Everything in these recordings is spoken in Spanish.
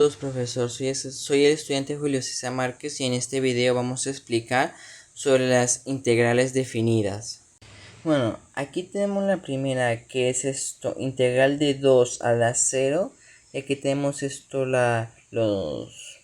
Hola profesor, soy el estudiante Julio César Márquez y en este video vamos a explicar sobre las integrales definidas. Bueno, aquí tenemos la primera que es integral de 2 a la 0 y aquí tenemos los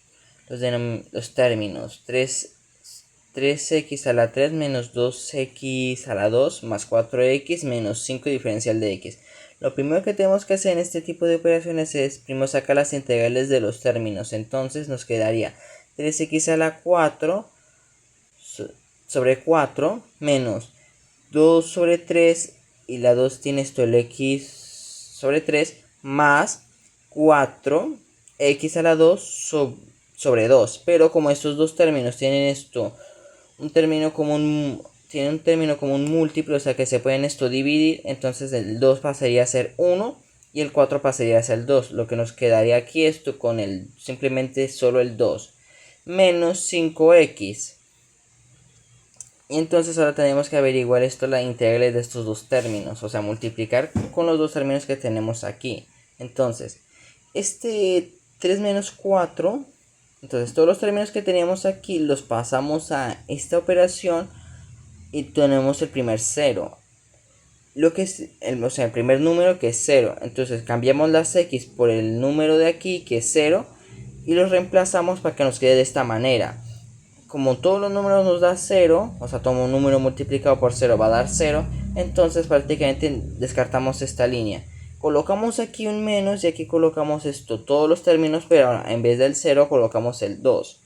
términos 3x a la 3 menos 2x a la 2 más 4x menos 5 diferencial de x. Lo primero que tenemos que hacer en este tipo de operaciones es primero sacar las integrales de los términos. Entonces nos quedaría 3x a la 4 sobre 4 menos 2 sobre 3 y la 2 tiene el x sobre 3 más 4x a la 2 sobre 2. Pero como estos dos términos tienen un término común, tiene un término común múltiplo, o sea que se pueden dividir, entonces el 2 pasaría a ser 1 y el 4 pasaría a ser 2. Lo que nos quedaría aquí con simplemente solo el 2 menos 5x. Y entonces ahora tenemos que averiguar la integral de estos dos términos, o sea multiplicar con los dos términos que tenemos aquí. Entonces 3 menos 4, entonces todos los términos que teníamos aquí los pasamos a esta operación y tenemos el primer 0. Lo que es el primer número que es 0. Entonces cambiamos las x por el número de aquí que es 0 y los reemplazamos para que nos quede de esta manera. Como todos los números nos da 0, o sea, todo un número multiplicado por 0 va a dar 0, entonces prácticamente descartamos esta línea. Colocamos aquí un menos y aquí colocamos todos los términos, pero ahora en vez del 0 colocamos el 2.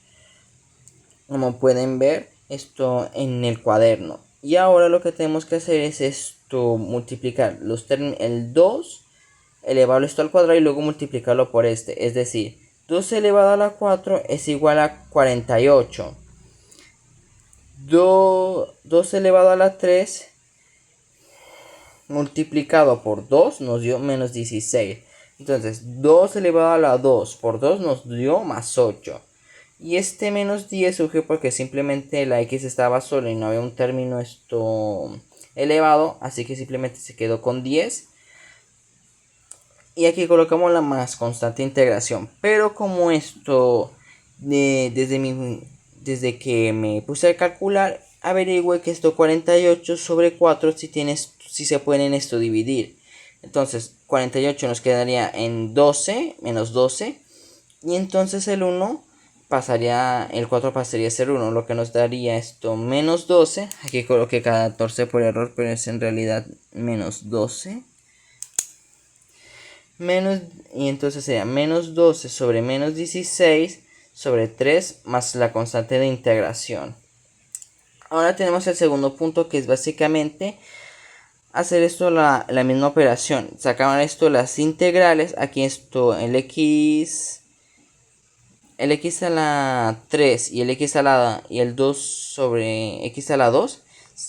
Como pueden ver, esto en el cuaderno. Y ahora lo que tenemos que hacer es multiplicar el 2, elevarlo al cuadrado y luego multiplicarlo por este. Es decir, 2 elevado a la 4 es igual a 48. 2 elevado a la 3 multiplicado por 2 nos dio menos 16. Entonces 2 elevado a la 2 por 2 nos dio más 8. Y este menos 10 surgió porque simplemente la x estaba sola y no había un término elevado. Así que simplemente se quedó con 10. Y aquí colocamos la más constante integración. Pero como desde que me puse a calcular, averigüe que 48 sobre 4 si se pueden dividir. Entonces 48 nos quedaría en 12 menos 12. Y entonces el 4 pasaría a ser 1, lo que nos daría menos 12. Aquí coloqué 14 por error, pero es en realidad menos 12. Y entonces sería menos 12 sobre menos 16 sobre 3 más la constante de integración. Ahora tenemos el segundo punto, que es básicamente hacer la misma operación. Sacar las integrales. Aquí el x a la 3 y el x a la y el 2 sobre x a la 2.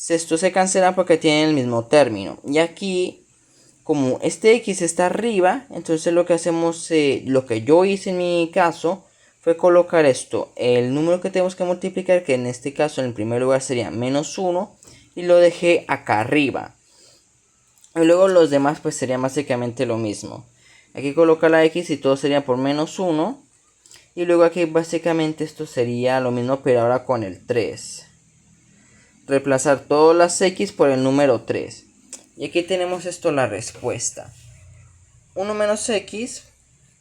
Esto se cancela porque tienen el mismo término. Y aquí, como este x está arriba, entonces lo que hacemos, lo que yo hice en mi caso, fue colocar el número que tenemos que multiplicar, que en este caso en el primer lugar sería menos 1, y lo dejé acá arriba. Y luego los demás pues serían básicamente lo mismo. Aquí coloca la x y todo sería por menos 1. Y luego aquí básicamente esto sería lo mismo, pero ahora con el 3. Reemplazar todas las x por el número 3. Y aquí tenemos la respuesta. 1 menos x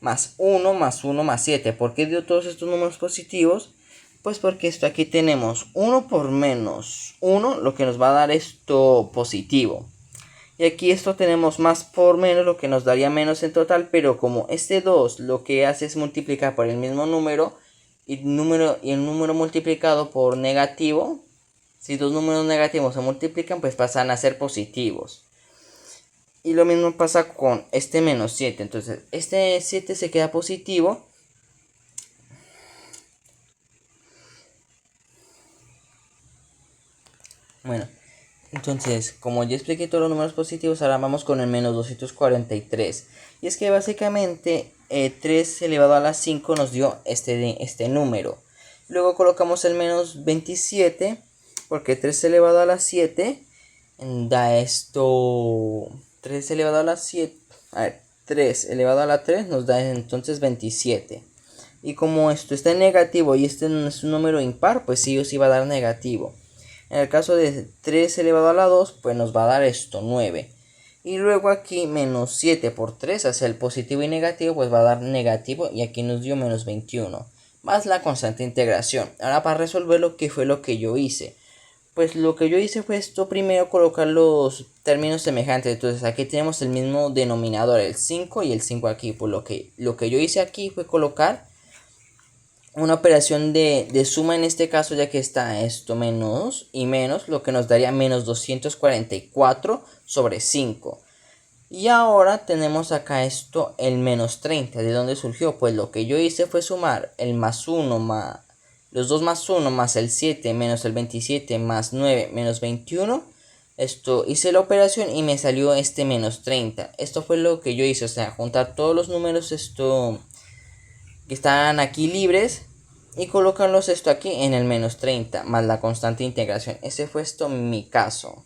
más 1 más 1 más 7. ¿Por qué dio todos estos números positivos? Pues porque aquí tenemos 1 por menos 1, lo que nos va a dar positivo. Y aquí tenemos más por menos, lo que nos daría menos en total. Pero como 2 lo que hace es multiplicar por el mismo número y el número multiplicado por negativo, si dos números negativos se multiplican, pues pasan a ser positivos. Y lo mismo pasa con menos 7. Entonces 7 se queda positivo. Bueno, entonces como ya expliqué todos los números positivos, ahora vamos con el menos 243. Y es que básicamente 3 elevado a la 5 nos dio este número. Luego colocamos el menos 27, porque 3 elevado a la 7 da 3 elevado a la 7. A ver, 3 elevado a la 3 nos da entonces 27. Y como esto está en negativo y este no es un número impar, pues sí o sí va a dar negativo. En el caso de 3 elevado a la 2, pues nos va a dar esto 9. Y luego aquí menos 7 por 3, hacia el positivo y negativo, pues va a dar negativo. Y aquí nos dio menos 21. Más la constante de integración. Ahora para resolverlo, ¿qué fue lo que yo hice? Pues lo que yo hice fue esto primero colocar los términos semejantes. Entonces aquí tenemos el mismo denominador, el 5 y el 5 aquí. Pues lo que yo hice aquí fue colocar una operación de suma en este caso, ya que está esto menos y menos, lo que nos daría menos 244 sobre 5. Y ahora tenemos acá esto, el menos 30. ¿De dónde surgió? Pues lo que yo hice fue sumar el más 1 más los 2 más 1 más el 7 menos el 27 más 9 menos 21. Esto hice la operación y me salió este menos 30. Esto fue lo que yo hice, o sea, juntar todos los números que están aquí libres y colocarlos esto aquí en el menos 30 más la constante de integración. Ese fue esto mi caso.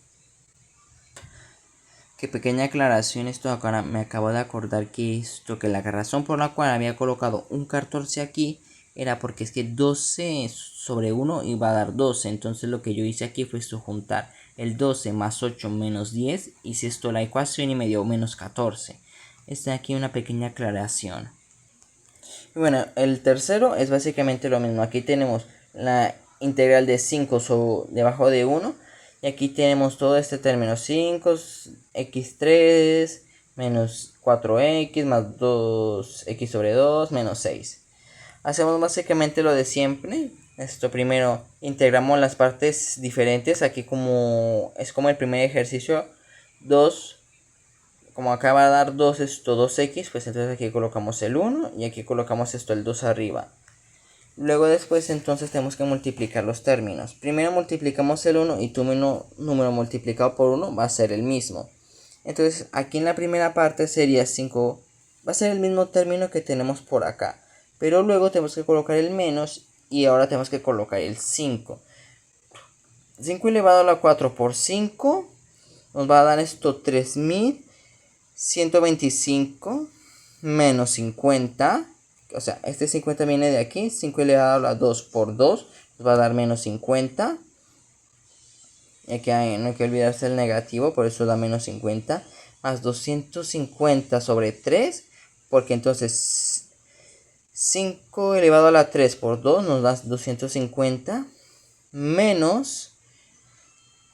Qué pequeña aclaración, esto acá me acabo de acordar que la razón por la cual había colocado un 14 aquí era porque es que 12 sobre 1 iba a dar 12. Entonces lo que yo hice aquí fue esto, juntar el 12 más 8 menos 10, hice esto la ecuación y me dio menos 14. Está aquí una pequeña aclaración. Y bueno, el tercero es básicamente lo mismo. Aquí tenemos la integral de 5 debajo de 1. Y aquí tenemos todo este término 5x3 menos 4x más 2x sobre 2 menos 6. Hacemos básicamente lo de siempre. Esto primero integramos las partes diferentes. Aquí es como el primer ejercicio. 2. Como acá va a dar 2 2x, pues entonces aquí colocamos el 1 y aquí colocamos esto el 2 arriba. Luego después entonces tenemos que multiplicar los términos. Primero multiplicamos el 1 y tu número multiplicado por 1 va a ser el mismo. Entonces aquí en la primera parte sería 5, va a ser el mismo término que tenemos por acá. Pero luego tenemos que colocar el menos y ahora tenemos que colocar el 5. 5 elevado a la 4 por 5 nos va a dar esto 3125 menos 50. O sea, este 50 viene de aquí. 5 elevado a la 2 por 2 nos va a dar menos 50. Y aquí no hay que olvidarse el negativo, por eso da menos 50. Más 250 sobre 3. Porque entonces 5 elevado a la 3 por 2 nos da 250. Menos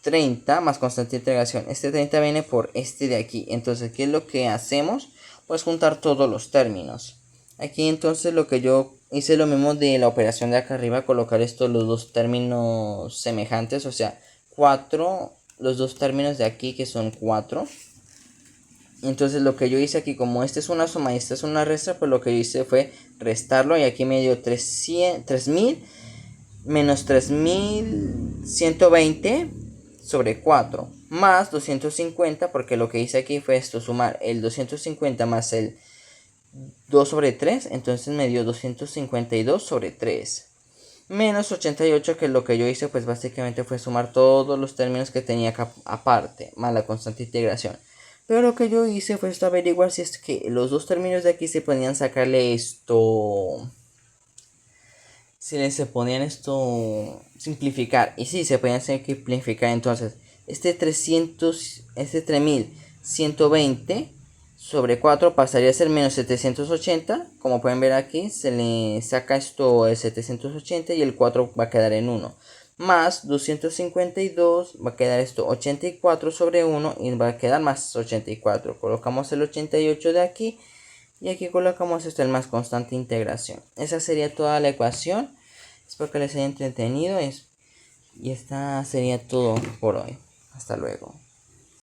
30 más constante de integración. Este 30 viene por este de aquí. Entonces, ¿qué es lo que hacemos? Pues juntar todos los términos. Aquí entonces lo que yo hice lo mismo de la operación de acá arriba. Colocar los dos términos semejantes. O sea, 4. Los dos términos de aquí que son 4. Entonces lo que yo hice aquí, como esta es una suma y esta es una resta, pues lo que yo hice fue restarlo. Y aquí me dio 3000 menos 3120 sobre 4 más 250, porque lo que hice aquí fue esto, sumar el 250 más el 2 sobre 3, entonces me dio 252 sobre 3 menos 88, que lo que yo hice pues básicamente fue sumar todos los términos que tenía acá aparte, más la constante de integración. Pero lo que yo hice fue esto, averiguar si es que los dos términos de aquí se podían sacarle esto, se ponían simplificar. Y sí, se podían simplificar. Entonces, este 3120 sobre 4 pasaría a ser menos 780. Como pueden ver aquí, se le saca esto el 780 y el 4 va a quedar en 1. Más 252 va a quedar esto 84 sobre 1 y va a quedar más 84. Colocamos el 88 de aquí. Y aquí colocamos esto, el más constante integración. Esa sería toda la ecuación. Espero que les haya entretenido. Y esta sería todo por hoy. Hasta luego.